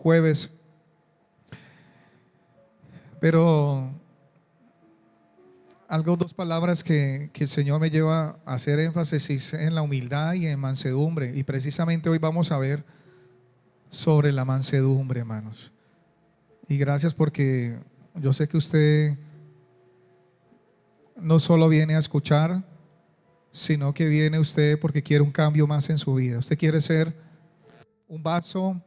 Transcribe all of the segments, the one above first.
jueves, pero dos palabras que el Señor me lleva a hacer énfasis en la humildad y en mansedumbre, y precisamente hoy vamos a ver sobre la mansedumbre, hermanos. Y gracias porque yo sé que usted no solo viene a escuchar, sino que viene usted porque quiere un cambio más en su vida. Usted quiere ser un vaso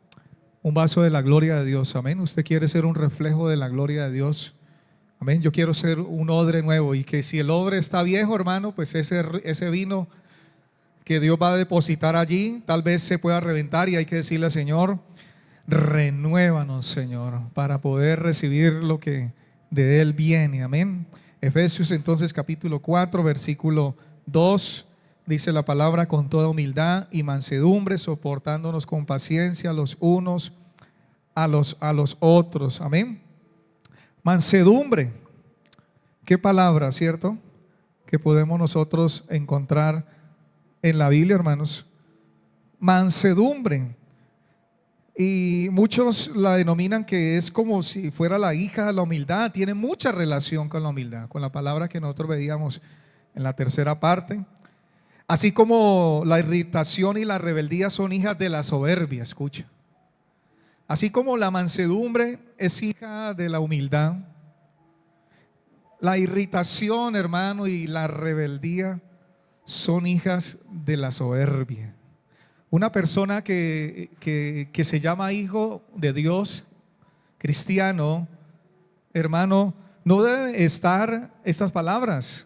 de la gloria de Dios, amén. Usted quiere ser un reflejo de la gloria de Dios, amén. Yo quiero ser un odre nuevo, y que si el odre está viejo, hermano, pues ese vino que Dios va a depositar allí tal vez se pueda reventar, y hay que decirle al Señor: renuévanos, Señor, para poder recibir lo que de Él viene, amén. Efesios entonces capítulo 4 versículo 2 dice la palabra: con toda humildad y mansedumbre, soportándonos con paciencia los unos a los otros, amén. Mansedumbre, qué palabra, ¿cierto?, que podemos nosotros encontrar en la Biblia, hermanos. Mansedumbre, y muchos la denominan que es como si fuera la hija de la humildad. Tiene mucha relación con la humildad, con la palabra que nosotros veíamos en la tercera parte. Así como la irritación y la rebeldía son hijas de la soberbia, escucha. Así como la mansedumbre es hija de la humildad, la irritación, hermano, y la rebeldía son hijas de la soberbia. Una persona que se llama hijo de Dios, cristiano, hermano, no debe estar estas palabras: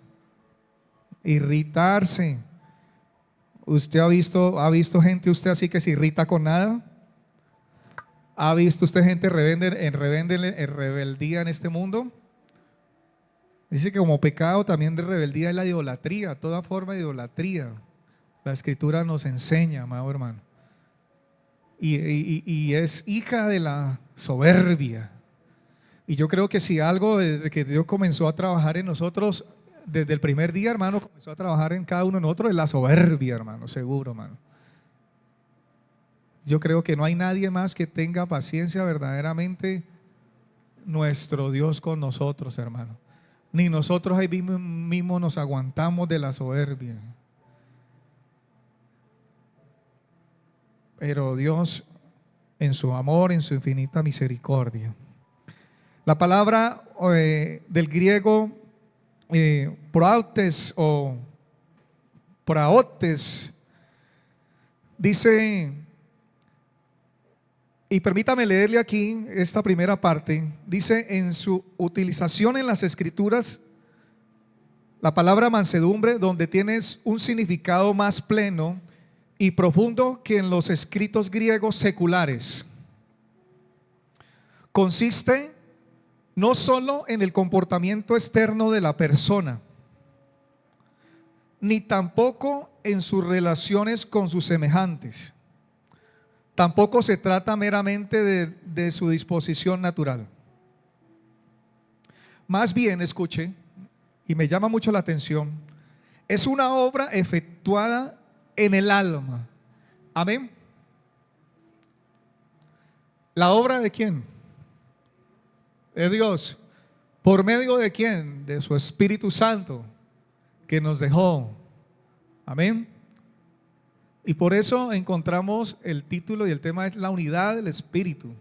irritarse. ¿Usted ha visto gente usted así que se irrita con nada? ¿Ha visto usted gente en rebeldía en este mundo? Dice que como pecado también de rebeldía es la idolatría, toda forma de idolatría. La Escritura nos enseña, amado hermano. Y es hija de la soberbia. Y yo creo que si algo desde que Dios comenzó a trabajar en nosotros, desde el primer día, hermano, comenzó a trabajar en cada uno de nosotros, es la soberbia, hermano, seguro, hermano. Yo creo que no hay nadie más que tenga paciencia verdaderamente nuestro Dios con nosotros, hermano. Ni nosotros ahí mismo nos aguantamos de la soberbia. Pero Dios, en su amor, en su infinita misericordia. La palabra del griego proautes o praotes dice, y permítame leerle aquí esta primera parte, dice: en su utilización en las Escrituras, la palabra mansedumbre, donde tienes un significado más pleno y profundo que en los escritos griegos seculares, consiste no solo en el comportamiento externo de la persona, ni tampoco en sus relaciones con sus semejantes. Tampoco se trata meramente de su disposición natural. Más bien, escuche, y me llama mucho la atención, es una obra efectuada en el alma. Amén. ¿La obra de quién? De Dios. ¿Por medio de quién? De su Espíritu Santo que nos dejó. Amén. Y por eso encontramos el título, y el tema es la unidad del Espíritu.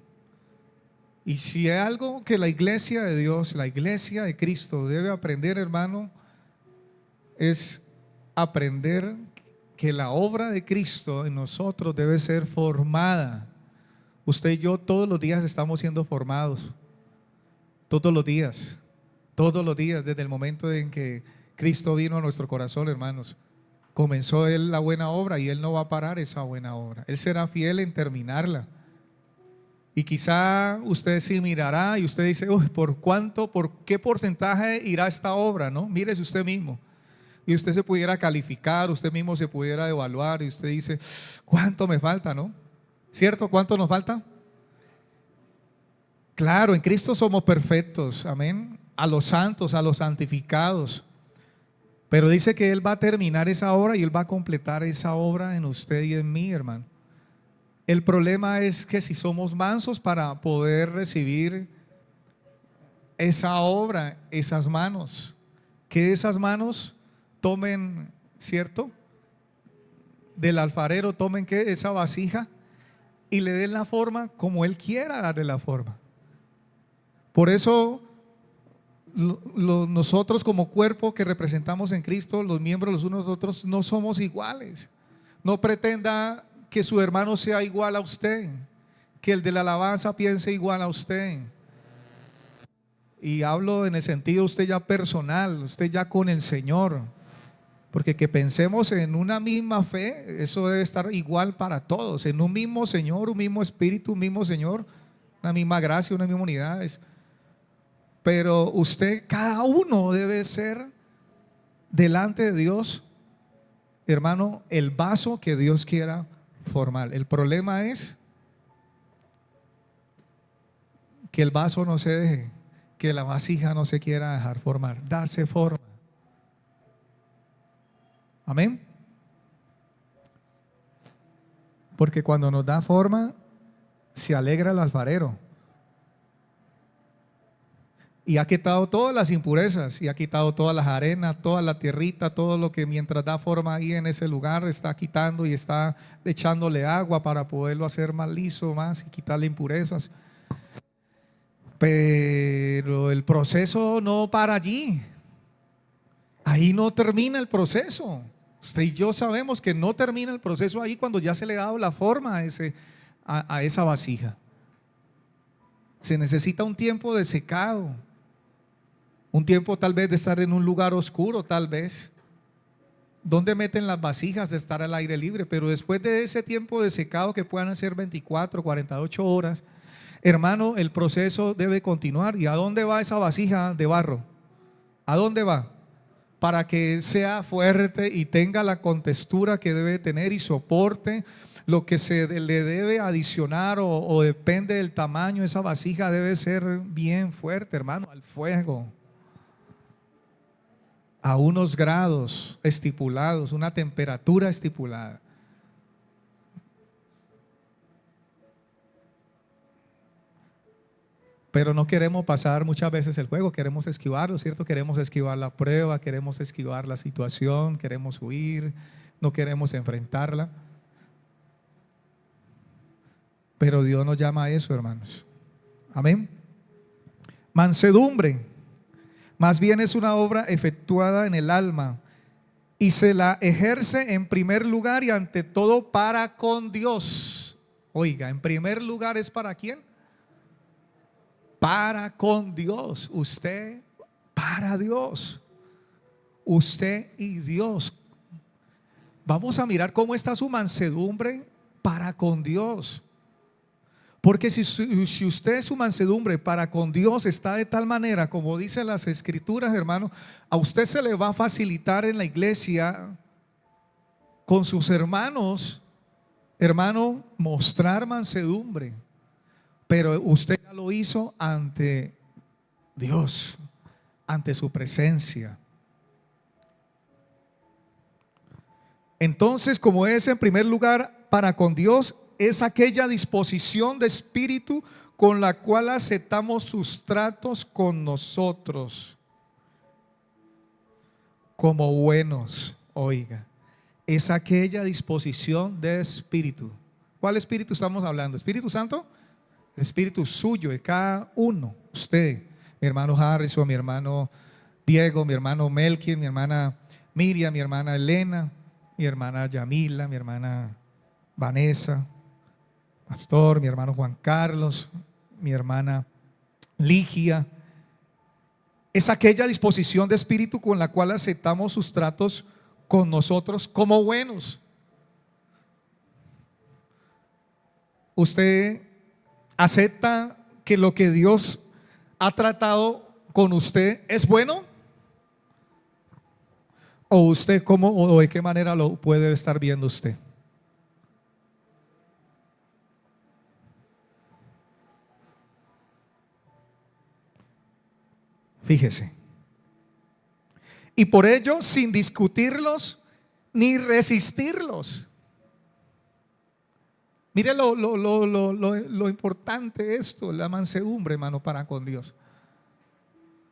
Y si hay algo que la iglesia de Dios, la iglesia de Cristo debe aprender, hermano, es aprender que la obra de Cristo en nosotros debe ser formada. Usted y yo todos los días estamos siendo formados. Todos los días, desde el momento en que Cristo vino a nuestro corazón, hermanos. Comenzó Él la buena obra, y Él no va a parar esa buena obra. Él será fiel en terminarla. Y quizá usted sí mirará y usted dice: uy, ¿por qué porcentaje irá esta obra? ¿No? Mírese usted mismo. Y usted se pudiera calificar, usted mismo se pudiera evaluar, y usted dice: ¿cuánto me falta? ¿No? ¿Cierto? ¿Cuánto nos falta? Claro, en Cristo somos perfectos, amén. A los santos, a los santificados. Pero dice que Él va a terminar esa obra, y Él va a completar esa obra en usted y en mí, hermano. El problema es que si somos mansos para poder recibir esa obra, esas manos, que esas manos tomen, ¿cierto? Del alfarero tomen que esa vasija y le den la forma como él quiera darle la forma. Por eso nosotros como cuerpo que representamos en Cristo, los miembros los unos a los otros, no somos iguales. No pretenda que su hermano sea igual a usted, que el de la alabanza piense igual a usted. Y hablo en el sentido usted ya personal, usted ya con el Señor. Porque que pensemos en una misma fe, eso debe estar igual para todos, en un mismo Señor, un mismo Espíritu, un mismo Señor, una misma gracia, una misma unidad. Pero usted, cada uno debe ser delante de Dios, hermano, el vaso que Dios quiera formar. El problema es que el vaso no se deje, que la vasija no se quiera dejar formar, darse forma. Amén. Porque cuando nos da forma, se alegra el alfarero. Y ha quitado todas las impurezas, y ha quitado todas las arenas, toda la tierrita, todo lo que mientras da forma ahí en ese lugar está quitando y está echándole agua para poderlo hacer más liso, más y quitarle impurezas. Pero el proceso no para allí. Ahí no termina el proceso. Usted y yo sabemos que no termina el proceso ahí cuando ya se le ha dado la forma a esa vasija. Se necesita un tiempo de secado, un tiempo tal vez de estar en un lugar oscuro, tal vez, donde meten las vasijas de estar al aire libre. Pero después de ese tiempo de secado, que puedan ser 24, 48 horas, hermano, el proceso debe continuar. ¿Y a dónde va esa vasija de barro? ¿A dónde va? Para que sea fuerte y tenga la contextura que debe tener y soporte lo que se le debe adicionar o depende del tamaño. Esa vasija debe ser bien fuerte, hermano, al fuego, a unos grados estipulados, una temperatura estipulada. Pero no queremos pasar muchas veces el juego, queremos esquivarlo, ¿cierto? Queremos esquivar la prueba, queremos esquivar la situación, queremos huir, no queremos enfrentarla. Pero Dios nos llama a eso, hermanos. Amén. Mansedumbre, más bien es una obra efectuada en el alma y se la ejerce en primer lugar y ante todo para con Dios. Oiga, en primer lugar es para quién? Para con Dios. Usted para Dios. Usted y Dios. Vamos a mirar cómo está su mansedumbre para con Dios. Porque si usted su mansedumbre para con Dios está de tal manera, como dicen las escrituras, hermano, a usted se le va a facilitar en la iglesia con sus hermanos, hermano, mostrar mansedumbre. Pero usted ya lo hizo ante Dios, ante su presencia. Entonces, como es en primer lugar para con Dios, es aquella disposición de espíritu con la cual aceptamos sus tratos con nosotros como buenos. Oiga, es aquella disposición de espíritu. ¿Cuál espíritu estamos hablando? ¿Espíritu Santo? El espíritu suyo, de cada uno. Usted, mi hermano Harrison, mi hermano Diego, mi hermano Melkin, mi hermana Miriam, mi hermana Elena, mi hermana Yamila, mi hermana Vanessa, Pastor, mi hermano Juan Carlos, mi hermana Ligia. Es aquella disposición de espíritu con la cual aceptamos sus tratos con nosotros como buenos. Usted acepta que lo que Dios ha tratado con usted es bueno, o usted cómo o de qué manera lo puede estar viendo usted. Fíjese. Y por ello, sin discutirlos ni resistirlos. Mire lo importante de esto, la mansedumbre, hermano, para con Dios.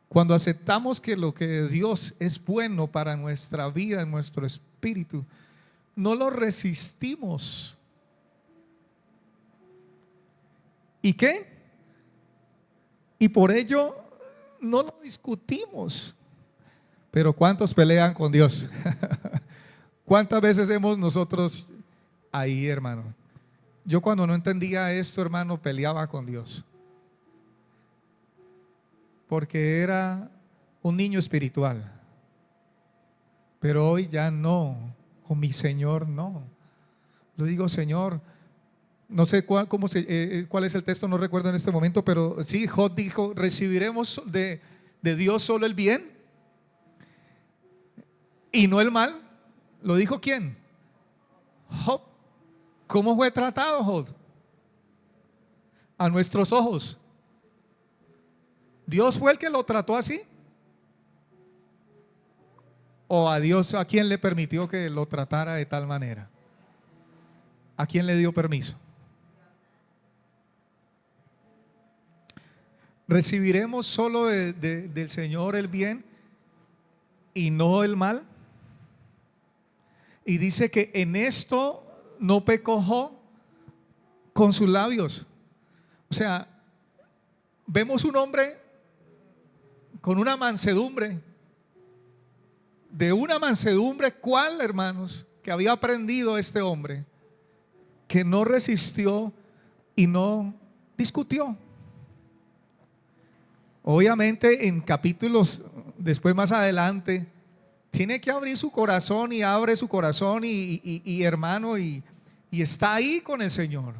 Cuando aceptamos que lo que Dios es bueno para nuestra vida, en nuestro espíritu, no lo resistimos. ¿Y qué? Y por ello no lo discutimos. Pero ¿cuántos pelean con Dios? ¿Cuántas veces hemos nosotros ahí, hermano? Yo cuando no entendía esto, hermano, peleaba con Dios. Porque era un niño espiritual. Pero hoy ya no, con mi Señor no. Le digo, Señor, no sé cuál es el texto, no recuerdo en este momento, pero sí, Job dijo, ¿recibiremos de Dios solo el bien y no el mal? ¿Lo dijo quién? Job. ¿Cómo fue tratado Job? A nuestros ojos. ¿Dios fue el que lo trató así? ¿O a Dios a quién le permitió que lo tratara de tal manera? ¿A quién le dio permiso? ¿Recibiremos solo del Señor el bien y no el mal? Y dice que en esto no pecó Job con sus labios. O sea, vemos un hombre con una mansedumbre. De una mansedumbre, ¿cuál, hermanos? Que había aprendido este hombre, que no resistió y no discutió. Obviamente en capítulos después más adelante tiene que abrir su corazón y abre su corazón y hermano y está ahí con el Señor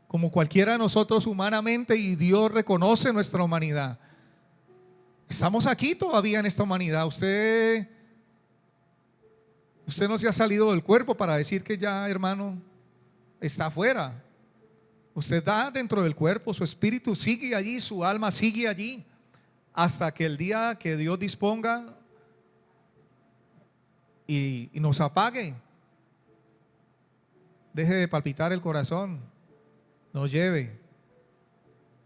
como cualquiera de nosotros humanamente, y Dios reconoce nuestra humanidad. Estamos aquí todavía en esta humanidad. Usted no se ha salido del cuerpo para decir que ya, hermano, está afuera. Usted está dentro del cuerpo, su espíritu sigue allí, su alma sigue allí, hasta que el día que Dios disponga y nos apague, deje de palpitar el corazón, nos lleve,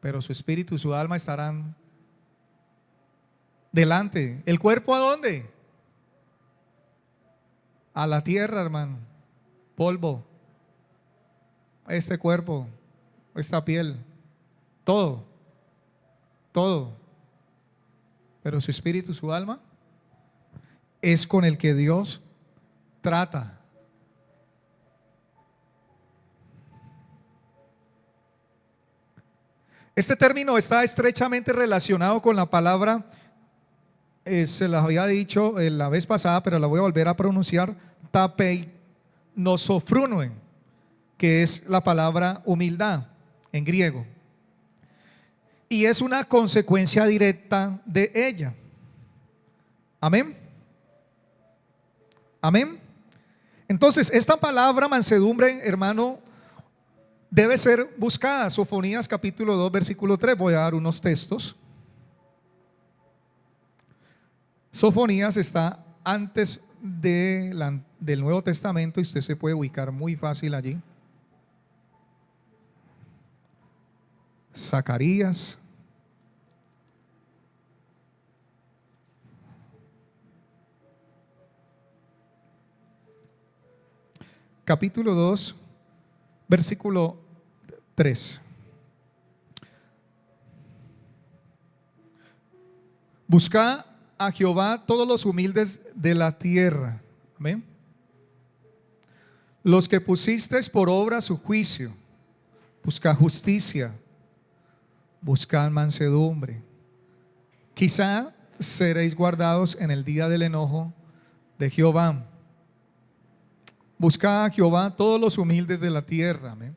pero su espíritu y su alma estarán delante. ¿El cuerpo a dónde? A la tierra, hermano. Polvo. Este cuerpo, esta piel, todo, todo. Pero su espíritu, su alma, es con el que Dios trata. Este término está estrechamente relacionado con la palabra, se las había dicho la vez pasada, pero la voy a volver a pronunciar, tapei nosofrunuen, que es la palabra humildad en griego. Y es una consecuencia directa de ella. Amén. Amén. Entonces, esta palabra mansedumbre, hermano, debe ser buscada. Sofonías capítulo 2, versículo 3. Voy a dar unos textos. Sofonías está antes del Nuevo Testamento y usted se puede ubicar muy fácil allí. Zacarías. Capítulo 2, versículo 3. Buscad a Jehová todos los humildes de la tierra. Amén. Los que pusisteis por obra su juicio. Buscad justicia. Buscad mansedumbre. Quizá seréis guardados en el día del enojo de Jehová. Buscad a Jehová todos los humildes de la tierra. Amén.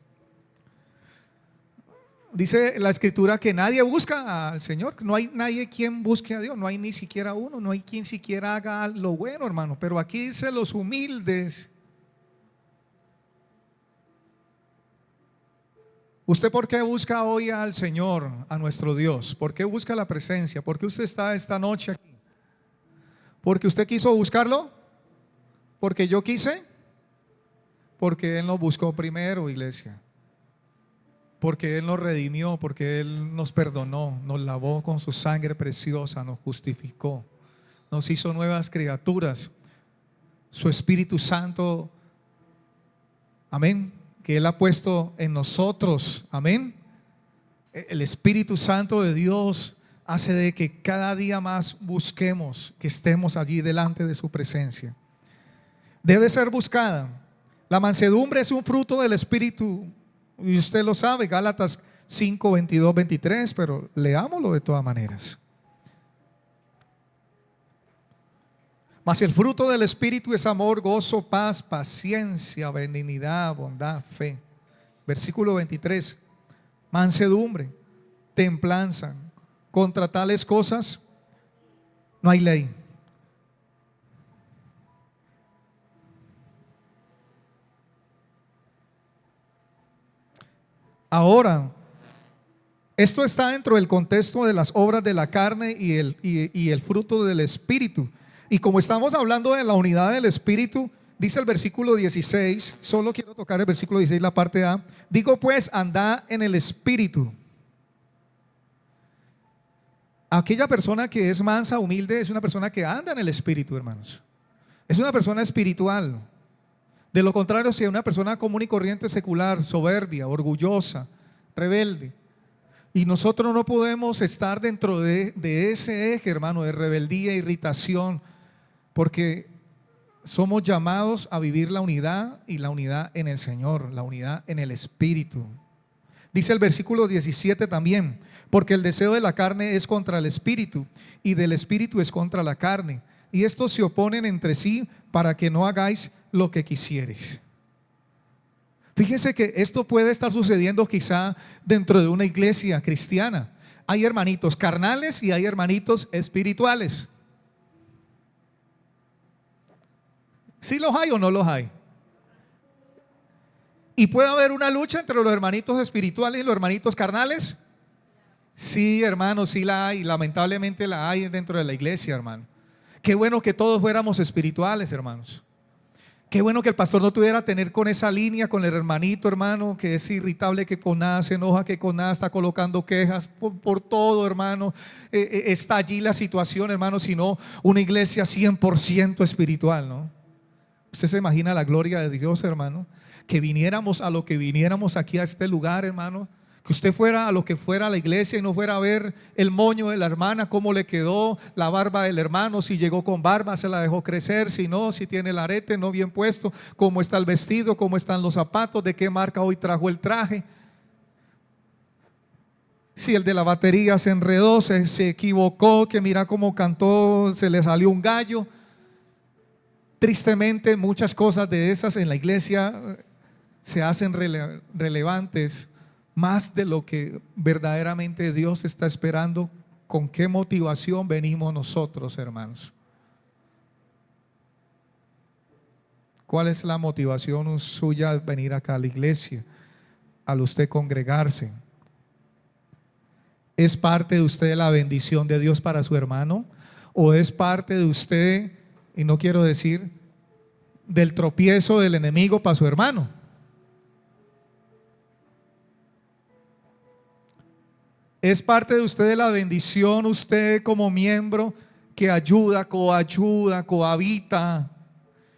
Dice la escritura que nadie busca al Señor. No hay nadie quien busque a Dios. No hay ni siquiera uno. No hay quien siquiera haga lo bueno, hermano. Pero aquí dice los humildes. ¿Usted por qué busca hoy al Señor, a nuestro Dios? ¿Por qué busca la presencia? ¿Por qué usted está esta noche aquí? ¿Porque usted quiso buscarlo? ¿Porque yo quise? Porque Él nos buscó primero, iglesia. porque Él nos redimió, porque Él nos perdonó, nos lavó con su sangre preciosa, nos justificó, nos hizo nuevas criaturas. Su Espíritu Santo, amén, que Él ha puesto en nosotros, amén. El Espíritu Santo de Dios hace de que cada día más busquemos, que estemos allí delante de su presencia. Debe ser buscada. La mansedumbre es un fruto del Espíritu, y usted lo sabe, Gálatas 5, 22, 23, pero leámoslo de todas maneras. Mas el fruto del Espíritu es amor, gozo, paz, paciencia, benignidad, bondad, fe. Versículo 23, mansedumbre, templanza. Contra tales cosas no hay ley. Ahora, esto está dentro del contexto de las obras de la carne y el fruto del Espíritu. Y como estamos hablando de la unidad del Espíritu, dice el versículo 16, solo quiero tocar el versículo 16, la parte A. Digo pues, andad en el Espíritu. Aquella persona que es mansa, humilde, es una persona que anda en el Espíritu, hermanos. Es una persona espiritual. De lo contrario, si es una persona común y corriente, secular, soberbia, orgullosa, rebelde. Y nosotros no podemos estar dentro de ese eje, hermano, de rebeldía, irritación, porque somos llamados a vivir la unidad, y la unidad en el Señor, la unidad en el Espíritu. Dice el versículo 17 también, porque el deseo de la carne es contra el Espíritu, y del Espíritu es contra la carne, y estos se oponen entre sí para que no hagáis lo que quisieres. Fíjense que esto puede estar sucediendo quizá dentro de una iglesia cristiana. Hay hermanitos carnales y hay hermanitos espirituales. ¿Sí los hay o no los hay? ¿Y puede haber una lucha entre los hermanitos espirituales y los hermanitos carnales? Sí, hermanos, sí la hay. Lamentablemente la hay dentro de la iglesia, hermano. Qué bueno que todos fuéramos espirituales, hermanos. Qué bueno que el pastor no tuviera que tener con esa línea, con el hermanito, hermano, que es irritable, que con nada se enoja, que con nada está colocando quejas por todo, hermano. Está allí la situación, hermano, sino una iglesia 100% espiritual, ¿no? Usted se imagina la gloria de Dios, hermano, que viniéramos a lo que viniéramos aquí a este lugar, hermano. Que usted fuera a lo que fuera a la iglesia y no fuera a ver el moño de la hermana, cómo le quedó, la barba del hermano, si llegó con barba, se la dejó crecer, si no, si tiene el arete no bien puesto, cómo está el vestido, cómo están los zapatos, de qué marca hoy trajo el traje. Si el de la batería se enredó, se equivocó, que mira cómo cantó, se le salió un gallo. Tristemente, muchas cosas de esas en la iglesia se hacen relevantes más de lo que verdaderamente Dios está esperando. ¿Con qué motivación venimos nosotros, hermanos? ¿Cuál es la motivación suya al venir acá a la iglesia, al usted congregarse? ¿Es parte de usted la bendición de Dios para su hermano? ¿O es parte de usted, y no quiero decir del tropiezo del enemigo para su hermano? Es parte de usted de la bendición, usted como miembro que ayuda, cohabita,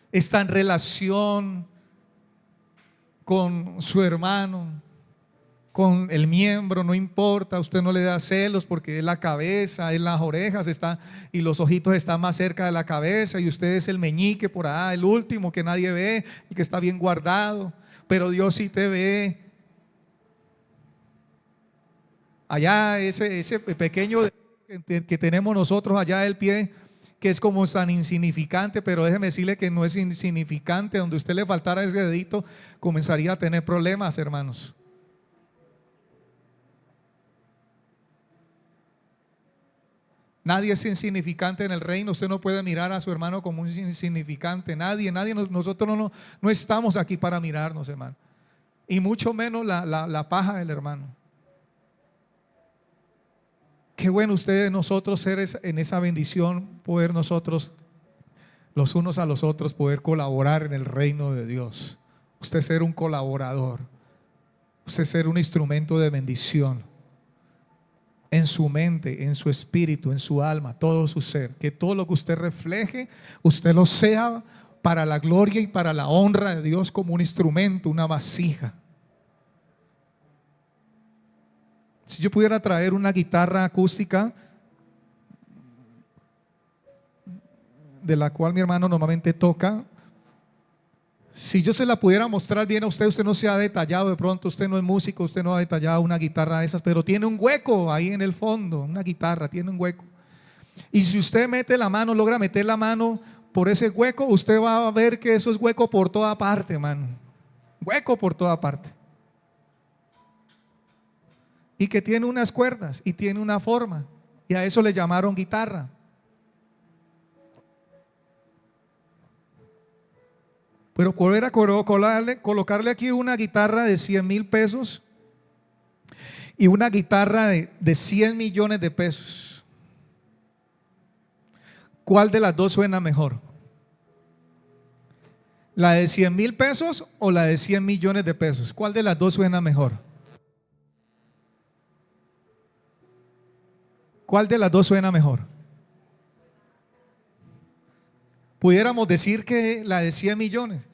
está en relación con su hermano, con el miembro, no importa, usted no le da celos porque es la cabeza, es las orejas, y los ojitos están más cerca de la cabeza, y usted es el meñique por allá, el último que nadie ve, el que está bien guardado, pero Dios sí te ve. Allá ese pequeño que tenemos nosotros allá del pie, que es como tan insignificante, pero déjeme decirle que no es insignificante. Donde usted le faltara ese dedito, comenzaría a tener problemas, hermanos. Nadie es insignificante en el reino. Usted no puede mirar a su hermano como un insignificante. Nadie, nosotros no estamos aquí para mirarnos, hermano. Y mucho menos la paja del hermano. Qué bueno ustedes, nosotros ser en esa bendición, poder nosotros los unos a los otros, poder colaborar en el reino de Dios. Usted ser un colaborador, Usted ser un instrumento de bendición en su mente, en su espíritu, en su alma, todo su ser. Que todo lo que usted refleje, usted lo sea para la gloria y para la honra de Dios, como un instrumento, una vasija. Si yo pudiera traer una guitarra acústica, de la cual mi hermano normalmente toca, si yo se la pudiera mostrar bien a usted, usted no se ha detallado, de pronto usted no es músico, usted no ha detallado una guitarra de esas, pero tiene un hueco ahí en el fondo, una guitarra tiene un hueco. Y si usted mete la mano, logra meter la mano por ese hueco, usted va a ver que eso es hueco por toda parte, hermano. Hueco por toda parte. Y que tiene unas cuerdas y tiene una forma, y a eso le llamaron guitarra. Pero poder colocarle aquí una guitarra de 100,000 pesos y una guitarra de 100 millones de pesos, ¿cuál de las dos suena mejor? ¿La de 100,000 pesos o la de 100 millones de pesos? ¿Cuál de las dos suena mejor? ¿Cuál de las dos suena mejor? Pudiéramos decir que la de 100 millones,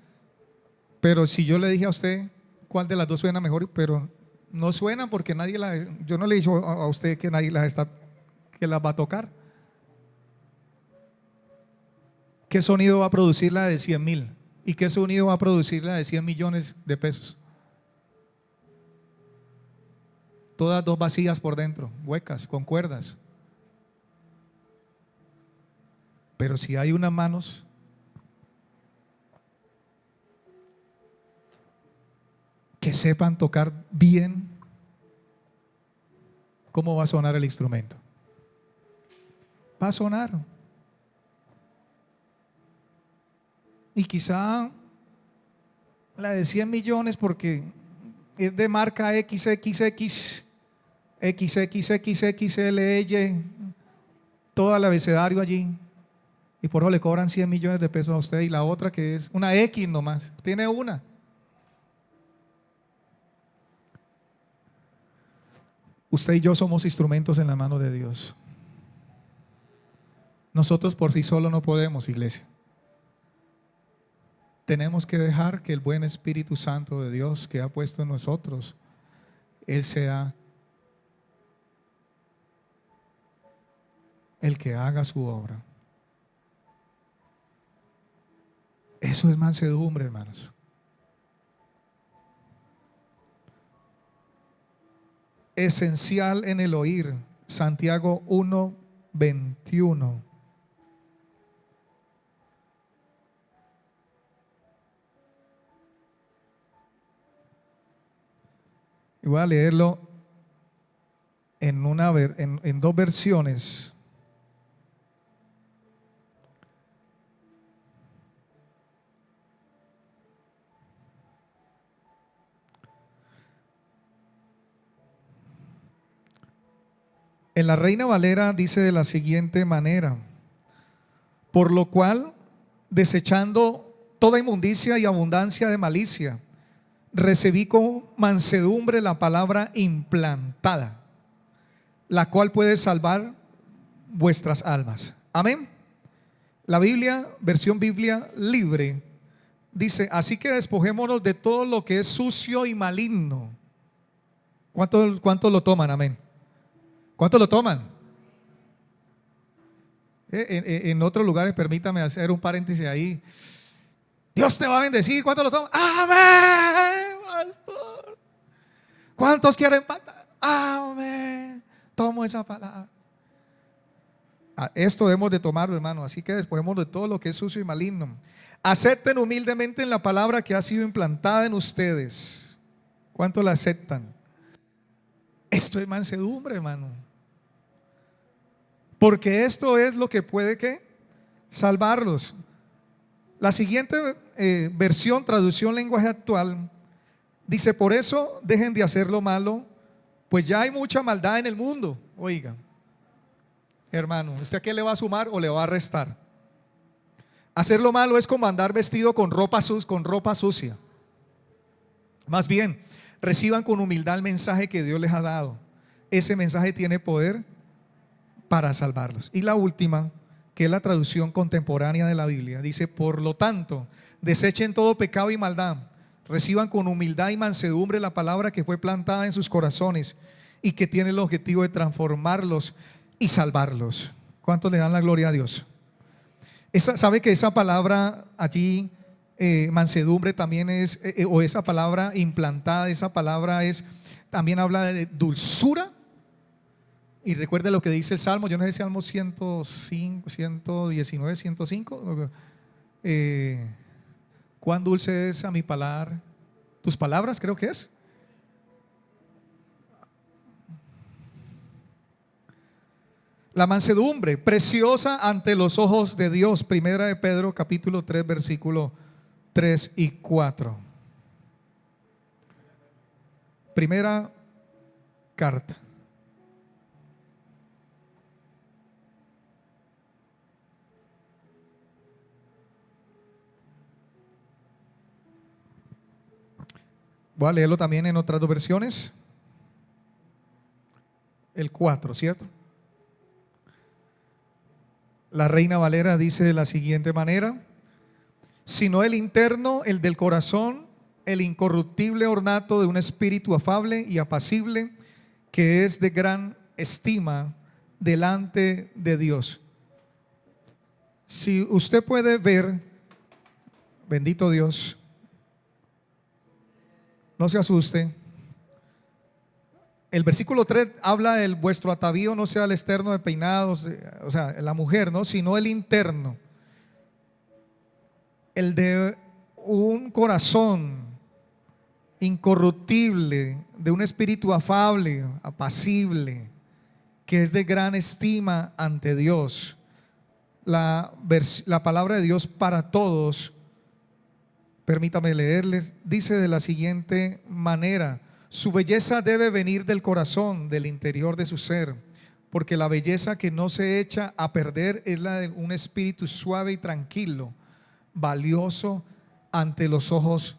pero si yo le dije a usted cuál de las dos suena mejor, pero no suena porque nadie yo no le he dicho a usted que nadie que las va a tocar. ¿Qué sonido va a producir la de 100,000? ¿Y qué sonido va a producir la de 100 millones de pesos? Todas dos vacías por dentro, huecas, con cuerdas. Pero si hay unas manos que sepan tocar bien, ¿cómo va a sonar el instrumento? Va a sonar. Y quizá la de 100 millones porque es de marca XXX, XXXXLY, todo el abecedario allí. Y por eso le cobran 100 millones de pesos a usted. Y la otra que es una X nomás, tiene una. Usted y yo somos instrumentos en la mano de Dios. Nosotros por sí solos no podemos, iglesia. Tenemos que dejar que el buen Espíritu Santo de Dios que ha puesto en nosotros, Él sea el que haga su obra. Eso es mansedumbre, hermanos. Esencial en el oír. Santiago 1:21. Y voy a leerlo en dos versiones. En la Reina Valera dice de la siguiente manera: por lo cual, desechando toda inmundicia y abundancia de malicia, recibí con mansedumbre la palabra implantada, la cual puede salvar vuestras almas. Amén. La Biblia, versión Biblia libre, dice: así que despojémonos de todo lo que es sucio y maligno. ¿Cuántos lo toman? Amén. ¿Cuántos lo toman? En otros lugares, permítame hacer un paréntesis ahí. Dios te va a bendecir. ¿Cuántos lo toman? Amén, pastor. ¿Cuántos quieren pata? Amén. Tomo esa palabra. Esto debemos de tomarlo, hermano. Así que despojémonos de todo lo que es sucio y maligno. Acepten humildemente en la palabra que ha sido implantada en ustedes. ¿Cuántos la aceptan? Esto es mansedumbre, hermano. Porque esto es lo que puede salvarlos. La siguiente versión, traducción lenguaje actual, dice: por eso dejen de hacer lo malo, pues ya hay mucha maldad en el mundo. Oiga, hermano, ¿usted a qué le va a sumar o le va a restar? Hacer lo malo es como andar vestido con ropa sucia. Más bien, Reciban con humildad el mensaje que Dios les ha dado. Ese mensaje tiene poder para salvarlos. Y la última, que es la traducción contemporánea de la Biblia, dice: por lo tanto, desechen todo pecado y maldad, reciban con humildad y mansedumbre la palabra que fue plantada en sus corazones y que tiene el objetivo de transformarlos y salvarlos. ¿Cuántos le dan la gloria a Dios? ¿Sabe que esa palabra allí, mansedumbre, también es, o esa palabra implantada, esa palabra es, también habla de dulzura? Y recuerde lo que dice el Salmo, yo no sé si Salmo 105, 119, 105. Cuán dulce es a mi paladar tus palabras, creo que es. La mansedumbre, preciosa ante los ojos de Dios. Primera de Pedro, capítulo 3, versículo 3 y 4. Primera carta. Voy a leerlo también en otras dos versiones. El 4, ¿cierto? La Reina Valera dice de la siguiente manera: sino el interno, el del corazón, el incorruptible ornato de un espíritu afable y apacible, que es de gran estima delante de Dios. Si usted puede ver, bendito Dios, no se asuste. El versículo 3 habla del vuestro atavío no sea el externo de peinados, o sea, la mujer, ¿no? Sino el interno, el de un corazón incorruptible, de un espíritu afable, apacible, que es de gran estima ante Dios. La palabra de Dios para todos, permítame leerles, dice de la siguiente manera: su belleza debe venir del corazón, del interior de su ser, porque la belleza que no se echa a perder es la de un espíritu suave y tranquilo, valioso ante los ojos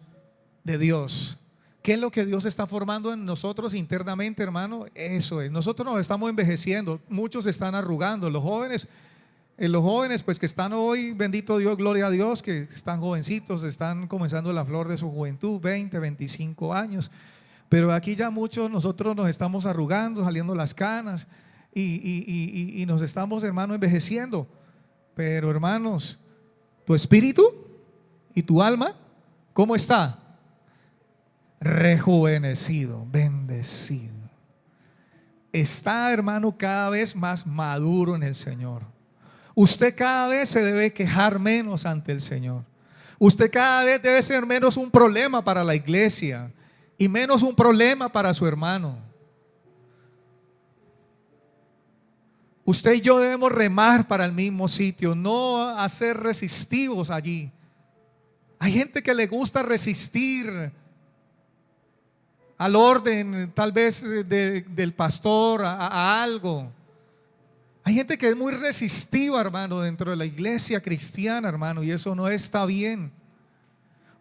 de Dios. ¿Qué es lo que Dios está formando en nosotros internamente, hermano? Eso es. Nosotros nos estamos envejeciendo, muchos se están arrugando. Los jóvenes pues que están hoy, bendito Dios, gloria a Dios, que están jovencitos, están comenzando la flor de su juventud, 20, 25 años. Pero aquí ya muchos nosotros nos estamos arrugando, saliendo las canas y nos estamos, hermano, envejeciendo. Pero hermanos, tu espíritu y tu alma, ¿cómo está? Rejuvenecido, bendecido. Está, hermano, cada vez más maduro en el Señor. Usted cada vez se debe quejar menos ante el Señor. Usted cada vez debe ser menos un problema para la iglesia y menos un problema para su hermano. Usted y yo debemos remar para el mismo sitio, no hacer resistivos allí. Hay gente que le gusta resistir al orden, tal vez del pastor, a algo. Hay gente que es muy resistiva, hermano, dentro de la iglesia cristiana, hermano, y eso no está bien.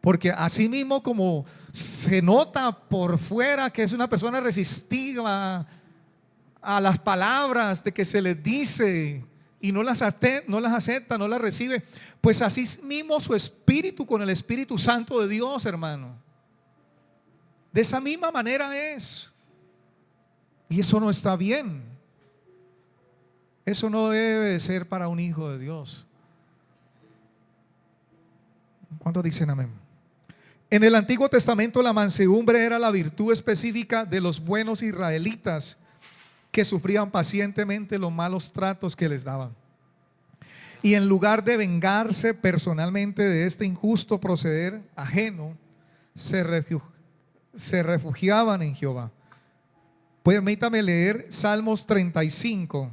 Porque así mismo como se nota por fuera que es una persona resistiva a las palabras de que se les dice y no las acepta, no las recibe, pues así mismo su espíritu con el Espíritu Santo de Dios, hermano. De esa misma manera es. Y eso no está bien. Eso no debe ser para un hijo de Dios. ¿Cuántos dicen amén? En el Antiguo Testamento la mansedumbre era la virtud específica de los buenos israelitas que sufrían pacientemente los malos tratos que les daban. Y en lugar de vengarse personalmente de este injusto proceder ajeno, se refugiaban en Jehová. Permítame leer Salmos 35.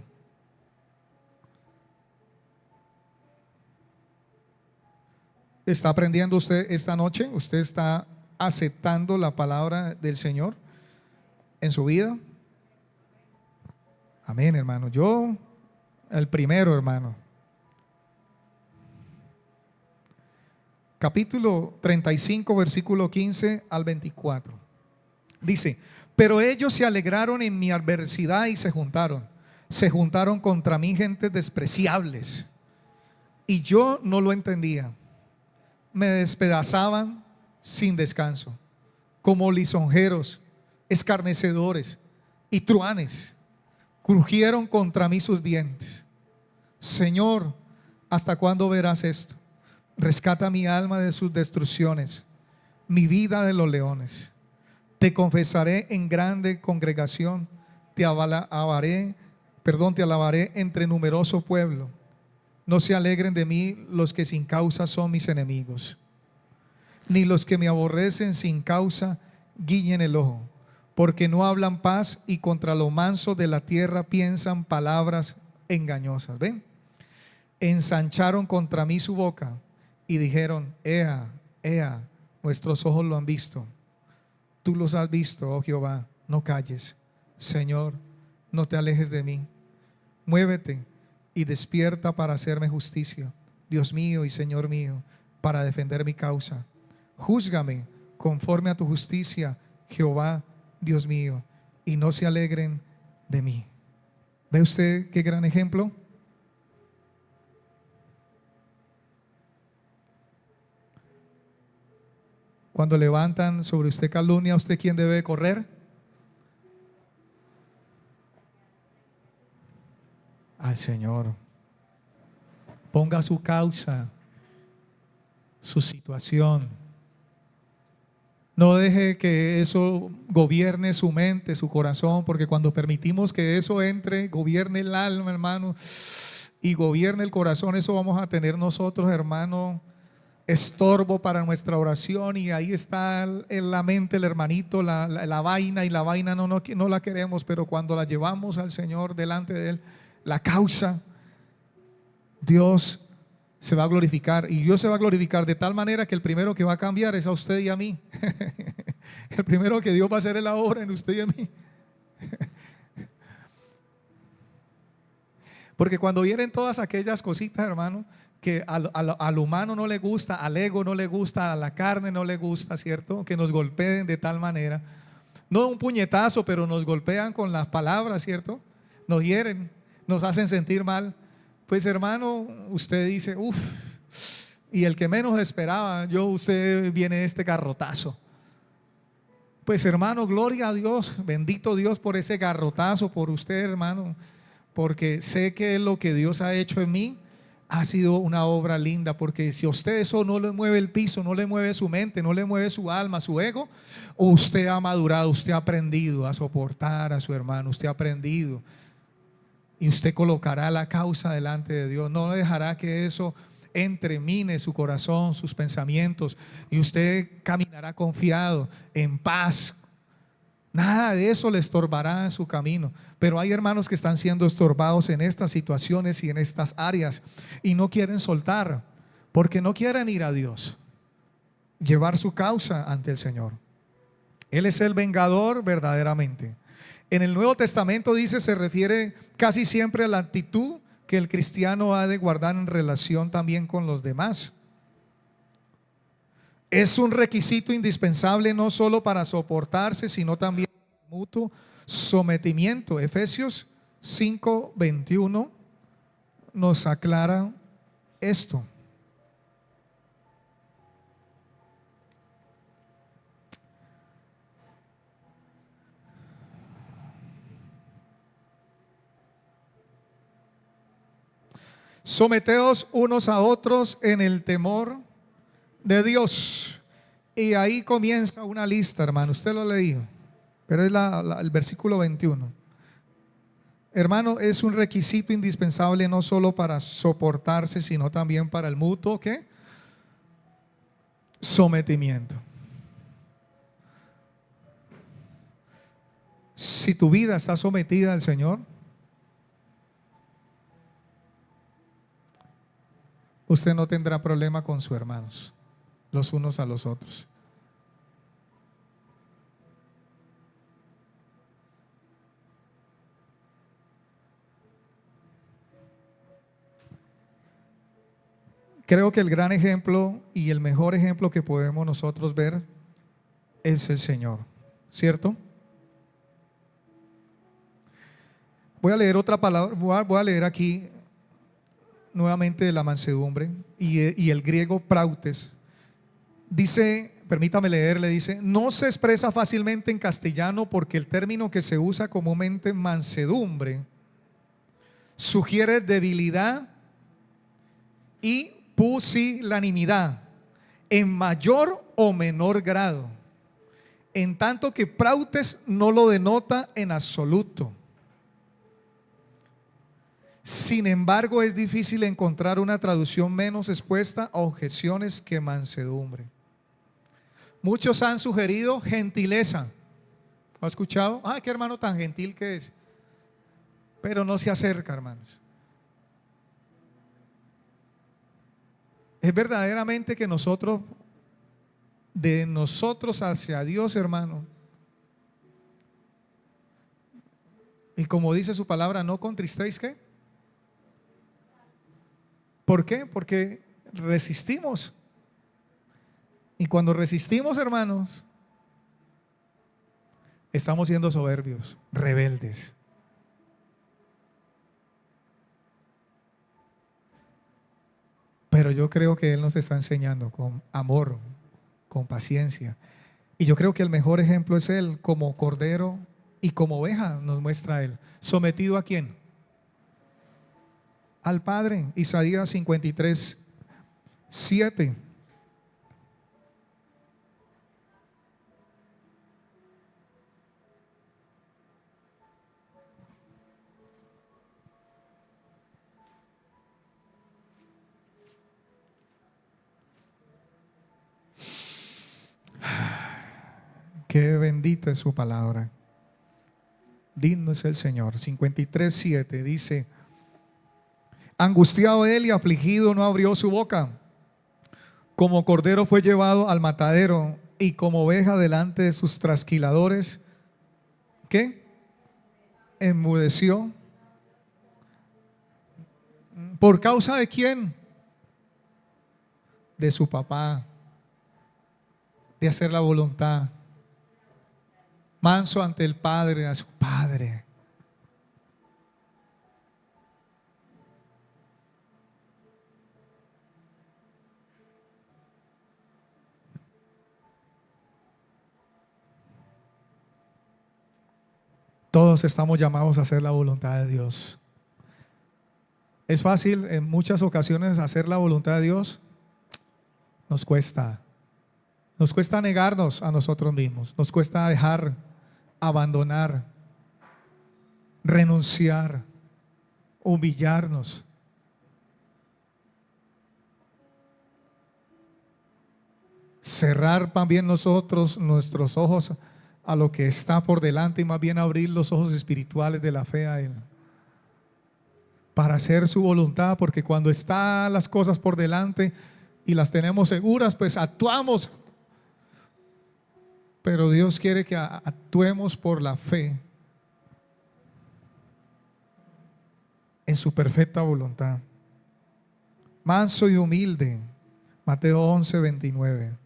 ¿Está aprendiendo usted esta noche? ¿Usted está aceptando la palabra del Señor en su vida? Amén, hermano. Yo, el primero, hermano. Capítulo 35, versículo 15 al 24. Dice, pero ellos se alegraron en mi adversidad y se juntaron contra mí gentes despreciables, y yo no lo entendía. Me despedazaban sin descanso, como lisonjeros, escarnecedores y truanes. Crujieron contra mí sus dientes. Señor, ¿hasta cuándo verás esto? Rescata mi alma de sus destrucciones, mi vida de los leones. Te confesaré en grande congregación, te alabaré entre numeroso pueblo. No se alegren de mí los que sin causa son mis enemigos, ni los que me aborrecen sin causa guiñen el ojo, porque no hablan paz y contra lo manso de la tierra piensan palabras engañosas. ¿Ven? Ensancharon contra mí su boca y dijeron, ea, ea, nuestros ojos lo han visto. Tú los has visto, oh Jehová, no calles. Señor, no te alejes de mí. Muévete y despierta para hacerme justicia, Dios mío y Señor mío, para defender mi causa. Júzgame conforme a tu justicia, Jehová, Dios mío, y no se alegren de mí. ¿Ve usted qué gran ejemplo? Cuando levantan sobre usted calumnia, ¿usted quién debe correr? Al Señor. Ponga su causa, su situación. No deje que eso gobierne su mente, su corazón, porque cuando permitimos que eso entre, gobierne el alma, hermano, y gobierne el corazón, eso vamos a tener nosotros, hermano, estorbo para nuestra oración. Y ahí está en la mente el hermanito, la vaina, y la vaina no la queremos, pero cuando la llevamos al Señor delante de Él, la causa, Dios se va a glorificar, y Dios se va a glorificar de tal manera que el primero que va a cambiar es a usted y a mí. El primero que Dios va a hacer la obra en usted y en mí. Porque cuando vienen todas aquellas cositas, hermano, que al humano no le gusta, al ego no le gusta, a la carne no le gusta, ¿cierto? Que nos golpeen de tal manera, no un puñetazo, pero nos golpean con las palabras, ¿cierto? Nos hieren, nos hacen sentir mal. Pues hermano, usted dice, uff, y el que menos esperaba, usted viene este garrotazo. Pues hermano, gloria a Dios, bendito Dios por ese garrotazo, por usted, hermano, porque sé que lo que Dios ha hecho en mí ha sido una obra linda. Porque si a usted eso no le mueve el piso, no le mueve su mente, no le mueve su alma, su ego, usted ha madurado, usted ha aprendido a soportar a su hermano, usted ha aprendido, y usted colocará la causa delante de Dios. No dejará que eso entremine su corazón, sus pensamientos, y usted caminará confiado, en paz. Nada de eso le estorbará en su camino. Pero hay hermanos que están siendo estorbados en estas situaciones y en estas áreas, y no quieren soltar, porque no quieren ir a Dios, llevar su causa ante el Señor. Él es el vengador verdaderamente. En el Nuevo Testamento dice, se refiere casi siempre a la actitud que el cristiano ha de guardar en relación también con los demás. Es un requisito indispensable no solo para soportarse, sino también mutuo sometimiento. Efesios 5:21 nos aclara esto. Someteos unos a otros en el temor de Dios. Y ahí comienza una lista, hermano. Usted lo ha leído, pero es el versículo 21. Hermano, es un requisito indispensable no solo para soportarse, sino también para el mutuo, ¿qué? Sometimiento. Si tu vida está sometida al Señor, usted no tendrá problema con sus hermanos, los unos a los otros. Creo que el gran ejemplo y el mejor ejemplo que podemos nosotros ver es el Señor. ¿cierto? Voy a leer otra palabra, voy a leer aquí nuevamente de la mansedumbre y el griego prautes. Dice, permítame leer, le dice, no se expresa fácilmente en castellano porque el término que se usa comúnmente, mansedumbre, sugiere debilidad y pusilanimidad en mayor o menor grado, en tanto que prautes no lo denota en absoluto. Sin embargo, es difícil encontrar una traducción menos expuesta a objeciones que mansedumbre. Muchos han sugerido gentileza. ¿Has escuchado? Ay, qué hermano tan gentil que es. Pero no se acerca, hermanos. Es verdaderamente que nosotros, de nosotros hacia Dios, hermano, y como dice su palabra, no contristéis, ¿qué? ¿Por qué? Porque resistimos. Y cuando resistimos, hermanos, estamos siendo soberbios, rebeldes. Pero yo creo que Él nos está enseñando con amor, con paciencia. Y yo creo que el mejor ejemplo es Él, como cordero y como oveja nos muestra Él. ¿Sometido a quién? Al Padre. Isaías 53:7. Qué bendita es su palabra. Digno es el Señor. 53:7 dice: angustiado él y afligido no abrió su boca. Como cordero fue llevado al matadero, y como oveja delante de sus trasquiladores, ¿qué? Enmudeció. ¿Por causa de quién? De su papá, de hacer la voluntad. Manso ante el Padre, a su Padre. Todos estamos llamados a hacer la voluntad de Dios. Es fácil en muchas ocasiones hacer la voluntad de Dios. Nos cuesta. Nos cuesta negarnos a nosotros mismos. Nos cuesta dejar, abandonar, renunciar, humillarnos. Cerrar también nosotros nuestros ojos a lo que está por delante y más bien abrir los ojos espirituales de la fe a Él, para hacer su voluntad, porque cuando están las cosas por delante y las tenemos seguras, pues actuamos. Pero Dios quiere que actuemos por la fe en su perfecta voluntad. Manso y humilde. Mateo 11:29.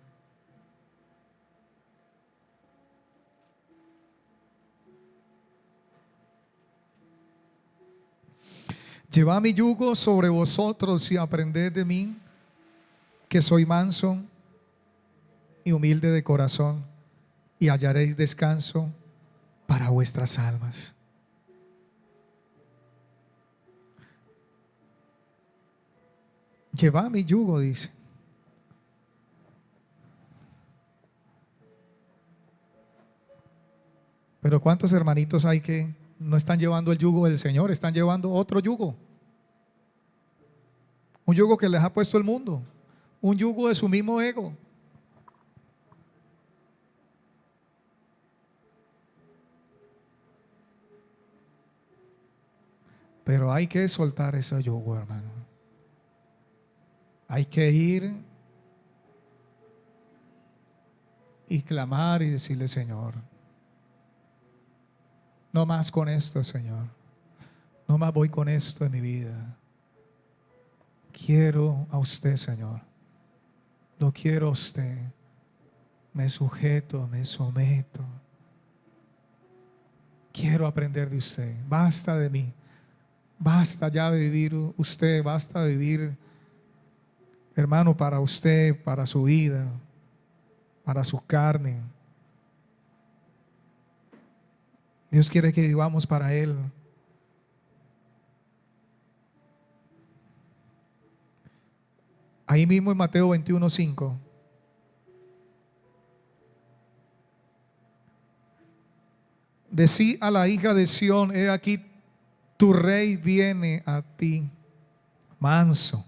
Llevad mi yugo sobre vosotros y aprended de mí, que soy manso y humilde de corazón, y hallaréis descanso para vuestras almas. Llevad mi yugo, dice. Pero ¿cuántos hermanitos hay que no están llevando el yugo del Señor? Están llevando otro yugo. Un yugo que les ha puesto el mundo. Un yugo de su mismo ego. Pero hay que soltar ese yugo, hermano. Hay que ir y clamar y decirle: Señor, no más con esto, Señor. No más voy con esto en mi vida. Quiero a usted, Señor. Lo quiero a usted. Me sujeto, me someto. quiero aprender de usted. Basta de mí. Basta ya de vivir usted. Basta de vivir, hermano, para usted, para su vida, para su carne. Dios quiere que vivamos para Él. Ahí mismo en Mateo 21:5. Decí a la hija de Sión: he aquí, tu rey viene a ti, manso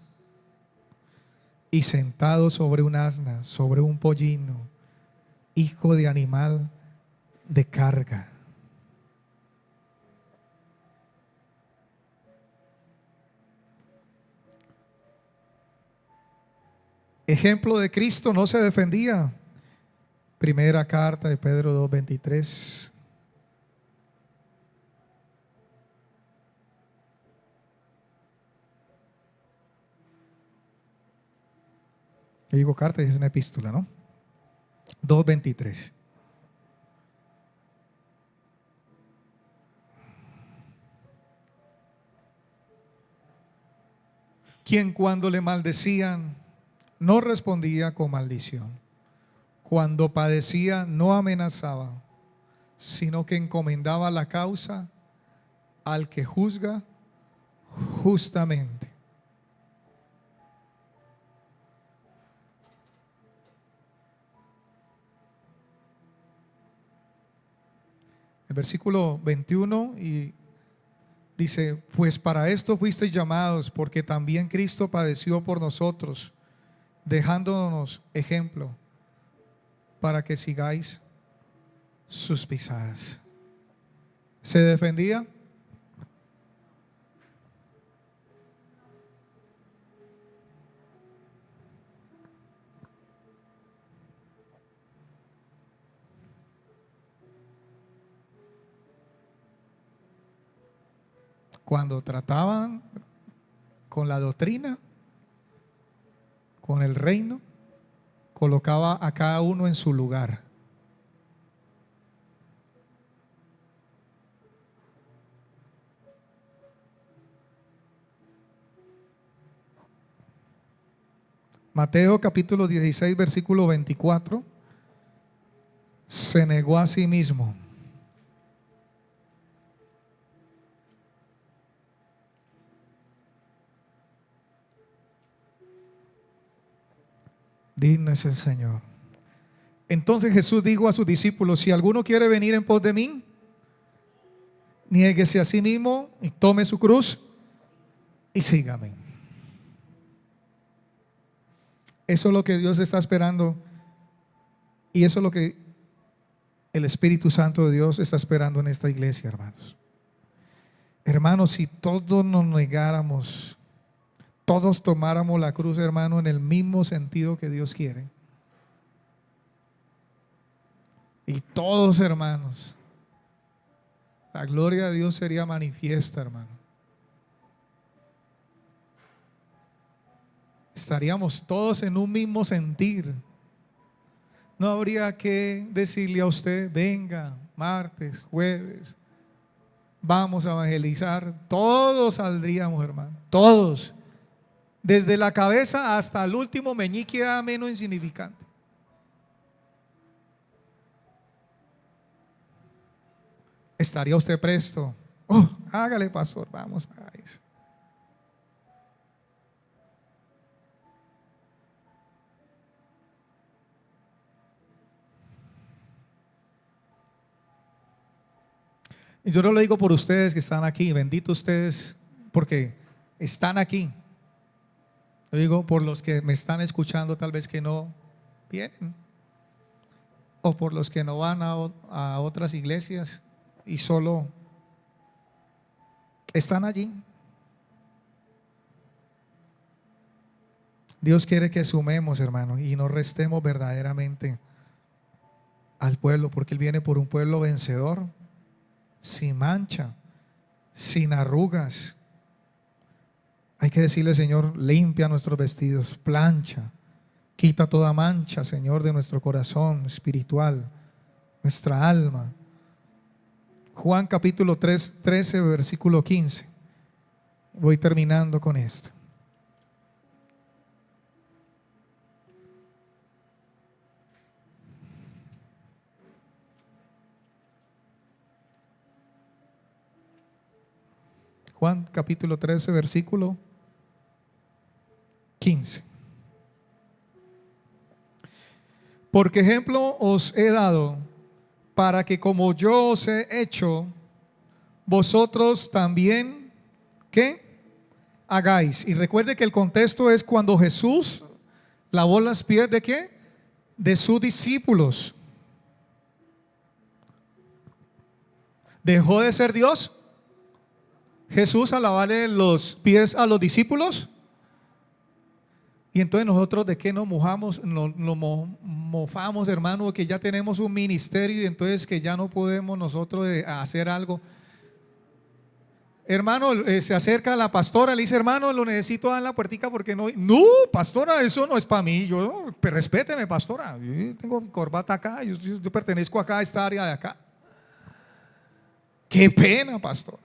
y sentado sobre un asna, sobre un pollino, hijo de animal de carga. Ejemplo de Cristo, no se defendía. Primera carta de Pedro 2:23. Yo digo carta y es una epístola, ¿no? 2:23. Quien cuando le maldecían no respondía con maldición, cuando padecía no amenazaba, sino que encomendaba la causa al que juzga justamente. El versículo 21 y dice: pues para esto fuisteis llamados, porque también Cristo padeció por nosotros, dejándonos ejemplo para que sigáis sus pisadas. ¿Se defendía? Cuando trataban con la doctrina, con el reino, colocaba a cada uno en su lugar. Mateo capítulo 16, versículo 24. Se negó a sí mismo. Digno es el Señor. Entonces Jesús dijo a sus discípulos: si alguno quiere venir en pos de mí, niéguese a sí mismo y tome su cruz y sígame. Eso es lo que Dios está esperando, y eso es lo que el Espíritu Santo de Dios está esperando en esta iglesia, hermanos. Hermanos, si todos nos negáramos, todos tomáramos la cruz, hermano, en el mismo sentido que Dios quiere, y todos, hermanos, la gloria de Dios sería manifiesta, hermano. Estaríamos todos en un mismo sentir. No habría que decirle a usted: venga, martes, jueves, vamos a evangelizar. Todos saldríamos, hermano, todos, desde la cabeza hasta el último meñique menos insignificante. ¿Estaría usted presto? Oh, hágale, pastor, vamos para eso. Y yo no lo digo por ustedes que están aquí, bendito ustedes porque están aquí. Lo digo por los que me están escuchando, tal vez que no vienen, o por los que no van a otras iglesias y solo están allí. Dios quiere que sumemos, hermano, y no restemos verdaderamente al pueblo, porque Él viene por un pueblo vencedor, sin mancha, sin arrugas. Hay que decirle: Señor, limpia nuestros vestidos, plancha, quita toda mancha, Señor, de nuestro corazón espiritual, nuestra alma. Juan capítulo 13, versículo 15. Voy terminando con esto. Juan capítulo 13, versículo 15. Porque ejemplo os he dado para que como yo os he hecho, vosotros también, ¿qué? Hagáis. Y recuerde que el contexto es cuando Jesús lavó las pies de ¿qué? De sus discípulos. ¿Dejó de ser Dios Jesús al lavarle los pies a los discípulos? Y entonces nosotros de qué nos mojamos, nos mofamos, hermano, que ya tenemos un ministerio y entonces que ya no podemos nosotros hacer algo. Hermano, se acerca la pastora, le dice, hermano, lo necesito dar en la puertica porque no. No, pastora, eso no es para mí. Yo, respéteme, pastora. Yo tengo mi corbata acá, yo pertenezco acá a esta área de acá. Qué pena, pastor.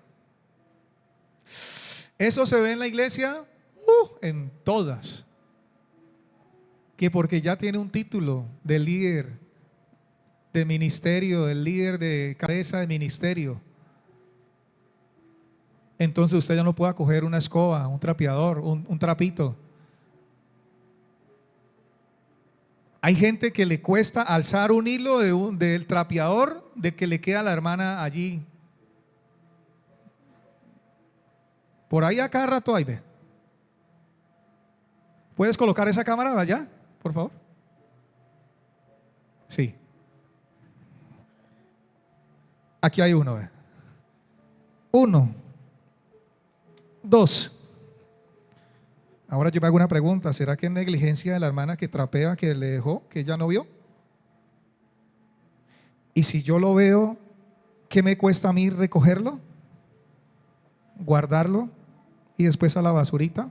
Eso se ve en la iglesia, en todas. Que porque ya tiene un título de líder de ministerio, el líder de cabeza de ministerio, entonces usted ya no puede coger una escoba, un trapeador, un trapito. Hay gente que le cuesta alzar un hilo del trapeador de que le queda a la hermana allí. Por ahí a cada rato hay, ve. ¿Puedes colocar esa cámara allá, por favor? Sí. Aquí hay uno, ve. 1, 2. Ahora yo me hago una pregunta, ¿será que es negligencia de la hermana que trapea, que le dejó, que ella no vio? Y si yo lo veo, ¿qué me cuesta a mí recogerlo? Guardarlo y después a la basurita.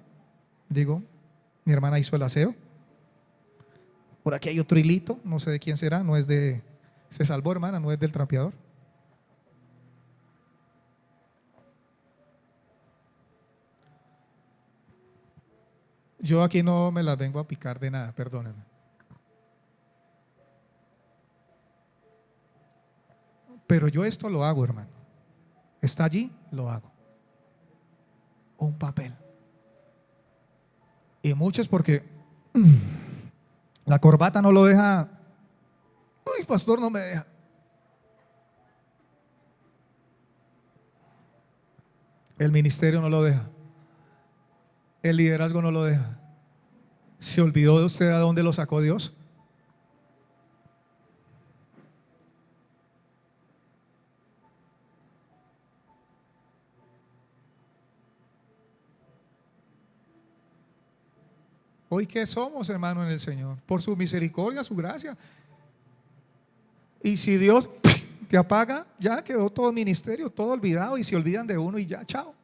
Digo, mi hermana hizo el aseo. Por aquí hay otro hilito, no sé de quién será, no es de, se salvó, hermana, no es del trapeador. Yo aquí no me las vengo a picar de nada, perdónenme. Pero yo esto lo hago, hermano. Está allí, lo hago. Un papel. Y muchos porque la corbata no lo deja. Uy, pastor, no me deja. El ministerio no lo deja. El liderazgo no lo deja. ¿Se olvidó de usted a dónde lo sacó Dios? Hoy, ¿qué somos, hermano, en el Señor? Por su misericordia, su gracia. Y si Dios te apaga, ya quedó todo el ministerio, todo olvidado, y se olvidan de uno y ya, chao.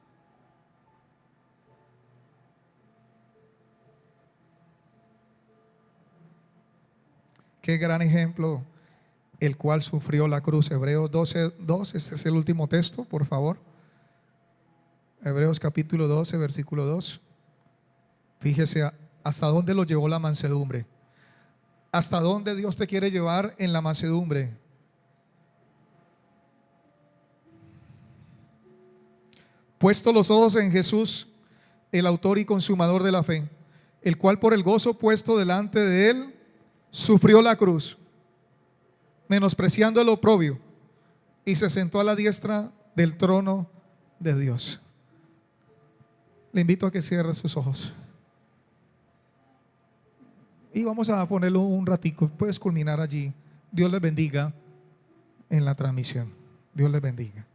Qué gran ejemplo el cual sufrió la cruz. Hebreos 12, 2, este es el último texto, por favor. Hebreos capítulo 12, versículo 2. Fíjese hasta dónde lo llevó la mansedumbre. Hasta dónde Dios te quiere llevar en la mansedumbre. Puesto los ojos en Jesús, el autor y consumador de la fe, el cual por el gozo puesto delante de él sufrió la cruz, menospreciando el oprobio, y se sentó a la diestra del trono de Dios. Le invito a que cierre sus ojos. Y vamos a ponerlo un ratico. Puedes culminar allí. Dios les bendiga en la transmisión. Dios les bendiga.